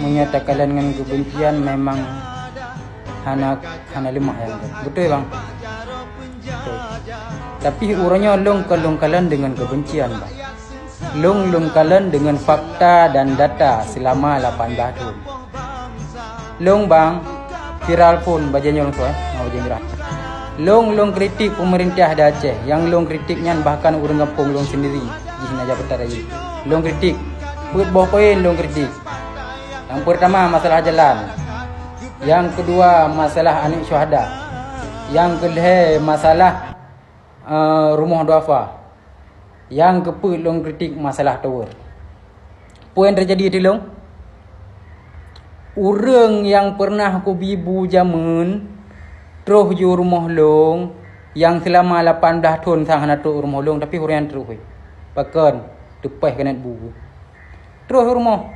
menyatakan dengan kebencian memang hana lemah yang betul bang. Betul. Tapi urangnya longkalan dengan kebencian bang. Longkalan dengan fakta dan data selama 18 tahun. Long bang viral pun bajanya orang tua mau jengrah. Long kritik pemerintah da Aceh, yang long kritiknya bahkan urang kampung long sendiri di Naja Petaraya. Long kritik, buat bawah poin long kritik. Yang pertama masalah jalan, yang kedua masalah anak syuhada, yang kedua masalah rumah duafa, yang keempat long kritik masalah tower. Poin terjadi di long, orang yang pernah ku bibu zaman terus ju rumah long yang selama 18 tahun sang hana tu rumah long tapi hurian terus. Bahkan tepah kena bubu. Terus rumah